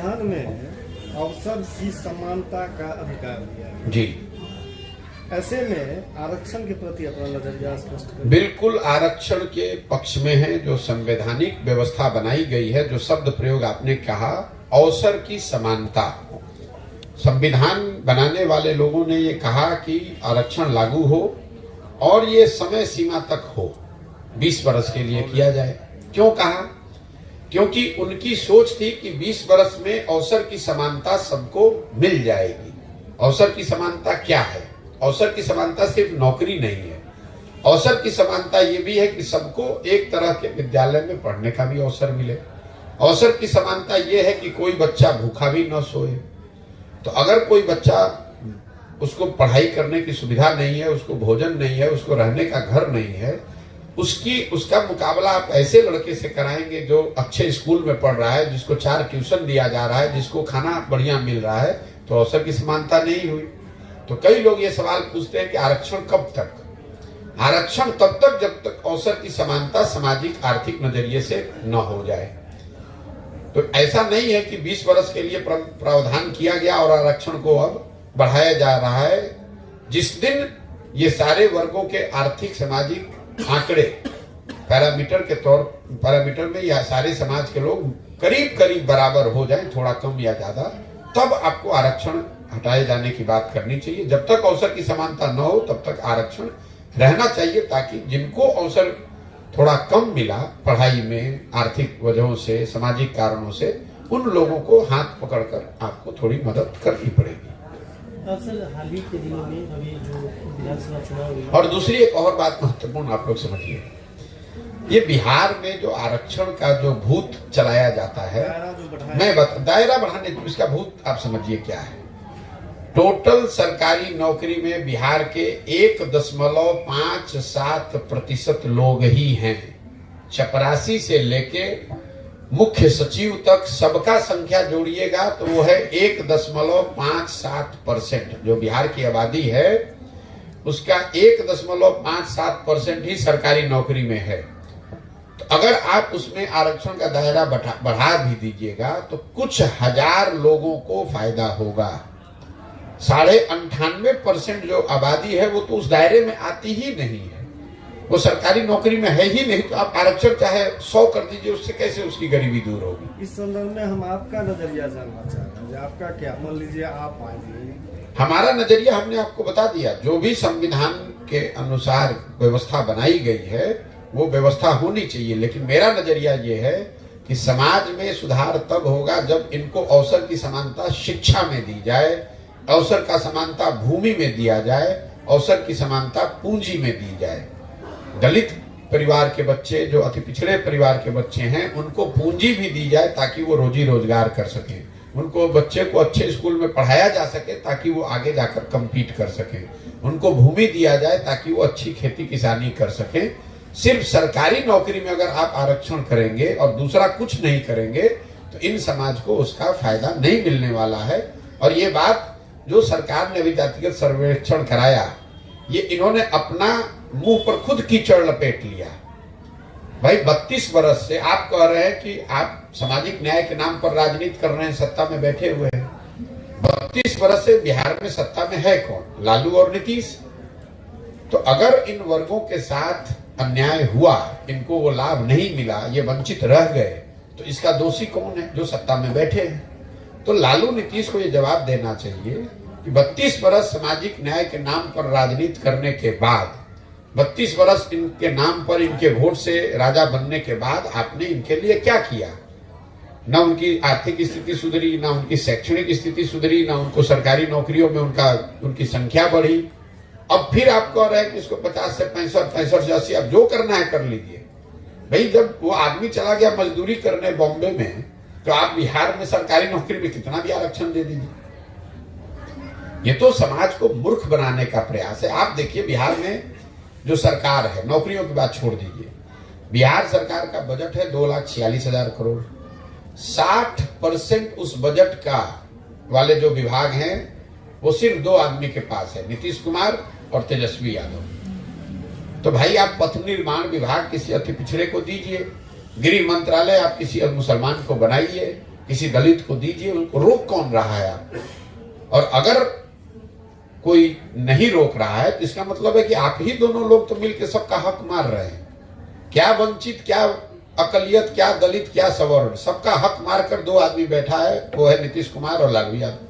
संविधान में अवसर की समानता का अधिकार दिया है जी। ऐसे में आरक्षण के प्रति अपना नजरिया स्पष्ट करें। बिल्कुल आरक्षण के पक्ष में है। जो संवैधानिक व्यवस्था बनाई गई है, जो शब्द प्रयोग आपने कहा, अवसर की समानता, संविधान बनाने वाले लोगों ने ये कहा कि आरक्षण लागू हो और ये समय सीमा तक हो, 20 वर्ष के लिए किया जाए। क्यों कहा? क्योंकि उनकी सोच थी कि 20 वर्ष में अवसर की समानता सबको मिल जाएगी। अवसर की समानता क्या है? अवसर की समानता सिर्फ नौकरी नहीं है। अवसर की समानता ये भी है कि सबको एक तरह के विद्यालय में पढ़ने का भी अवसर मिले। अवसर की समानता ये है कि कोई बच्चा भूखा भी न सोए। तो अगर कोई बच्चा, उसको पढ़ाई करने की सुविधा नहीं है, उसको भोजन नहीं है, उसको रहने का घर नहीं है, उसका मुकाबला आप ऐसे लड़के से कराएंगे जो अच्छे स्कूल में पढ़ रहा है, जिसको 4 ट्यूशन दिया जा रहा है, जिसको खाना बढ़िया मिल रहा है, तो अवसर की समानता नहीं हुई। तो कई लोग ये सवाल पूछते हैं कि आरक्षण कब तक? आरक्षण तब तक जब तक अवसर की समानता सामाजिक आर्थिक नजरिए से न हो जाए। तो ऐसा नहीं है कि 20 वर्ष के लिए प्रावधान किया गया और आरक्षण को अब बढ़ाया जा रहा है। जिस दिन ये सारे वर्गों के आर्थिक सामाजिक आंकड़े पैरामीटर में या सारे समाज के लोग करीब करीब बराबर हो जाएं, थोड़ा कम या ज्यादा, तब आपको आरक्षण हटाए जाने की बात करनी चाहिए। जब तक अवसर की समानता न हो तब तक आरक्षण रहना चाहिए, ताकि जिनको अवसर थोड़ा कम मिला पढ़ाई में, आर्थिक वजहों से, सामाजिक कारणों से, उन लोगों को हाथ पकड़कर आपको थोड़ी मदद करनी पड़ेगी। सर, हाल ही के दिनों में अभी जो विधानसभा चुनाव हुआ, और दूसरी एक और बात महत्वपूर्ण आप लोग समझिए, ये बिहार में जो आरक्षण का जो भूत चलाया जाता है, दायरा बढ़ाने, इसका भूत आप समझिए क्या है। टोटल सरकारी नौकरी में बिहार के 1.57% लोग ही हैं। चपरासी से लेके मुख्य सचिव तक सबका संख्या जोड़िएगा तो वो है 1.57%। जो बिहार की आबादी है उसका 1.57% ही सरकारी नौकरी में है। तो अगर आप उसमें आरक्षण का दायरा बढ़ा भी दीजिएगा तो कुछ हजार लोगों को फायदा होगा। 98.5% जो आबादी है वो तो उस दायरे में आती ही नहीं है, वो सरकारी नौकरी में है ही नहीं। तो आप आरक्षण चाहे 100 कर दीजिए, उससे कैसे उसकी गरीबी दूर होगी? इस संदर्भ में हम आपका नजरिया जानना चाहते हैं। आपका क्या, मान लीजिए आप आएंगे, हमारा नजरिया हमने आपको बता दिया। जो भी संविधान के अनुसार व्यवस्था बनाई गई है वो व्यवस्था होनी चाहिए, लेकिन मेरा नजरिया ये है कि समाज में सुधार तब होगा जब इनको अवसर की समानता शिक्षा में दी जाए, अवसर का समानता भूमि में दिया जाए, अवसर की समानता पूंजी में दी जाए। दलित परिवार के बच्चे, जो अति पिछड़े परिवार के बच्चे हैं, उनको पूंजी भी दी जाए ताकि वो रोजी रोजगार कर सकें। उनको बच्चे को अच्छे स्कूल में पढ़ाया जा सके ताकि वो आगे जाकर कम्पीट कर सके। उनको भूमि दिया जाए ताकि वो अच्छी खेती किसानी कर सके। सिर्फ सरकारी नौकरी में अगर आप आरक्षण करेंगे और दूसरा कुछ नहीं करेंगे तो इन समाज को उसका फायदा नहीं मिलने वाला है। और ये बात जो सरकार ने अभी जातिगत सर्वेक्षण कराया, ये इन्होंने अपना मुंह पर खुद कीचड़ लपेट लिया। भाई 32 वर्ष से आप कह रहे हैं कि आप सामाजिक न्याय के नाम पर राजनीति कर रहे हैं, सत्ता में बैठे हुए हैं। 32 वर्ष से बिहार में सत्ता में है कौन? लालू और नीतीश। तो अगर इन वर्गों के साथ अन्याय हुआ, इनको वो लाभ नहीं मिला, ये वंचित रह गए, तो इसका दोषी कौन है? जो सत्ता में बैठे हैं। तो लालू नीतीश को ये जवाब देना चाहिए कि 32 वर्ष सामाजिक न्याय के नाम पर राजनीति करने के बाद, 32 वर्ष इनके नाम पर, इनके वोट से राजा बनने के बाद आपने इनके लिए क्या किया? ना उनकी आर्थिक स्थिति सुधरी, ना उनकी शैक्षणिक स्थिति सुधरी, ना उनको सरकारी नौकरियों में उनकी संख्या बढ़ी। अब फिर आप कह रहे हैं कि इसको 50 से 65, 65 से 80, अब जो करना है कर लीजिए। भाई जब वो आदमी चला गया मजदूरी करने बॉम्बे में, तो आप बिहार में सरकारी नौकरी में कितना भी आरक्षण दे दीजिए। ये तो समाज को मूर्ख बनाने का प्रयास है। आप देखिए बिहार में जो सरकार है, नौकरियों की बात छोड़ दीजिए, बिहार सरकार का बजट है 2,46,000 करोड़। 60% उस बजट का वाले जो विभाग हैं वो सिर्फ 2 आदमी के पास है, नीतीश कुमार और तेजस्वी यादव। तो भाई आप पथ निर्माण विभाग किसी अति पिछड़े को दीजिए, गृह मंत्रालय आप किसी मुसलमान को बनाइए, किसी दलित को दीजिए, उनको रोक कौन रहा है आप? और अगर कोई नहीं रोक रहा है तो इसका मतलब है कि आप ही दोनों लोग तो मिलकर सबका हक मार रहे हैं। क्या वंचित, क्या अकलियत, क्या दलित, क्या सवर्ण, सबका हक मारकर दो आदमी बैठा है, वो है नीतीश कुमार और लालू यादव।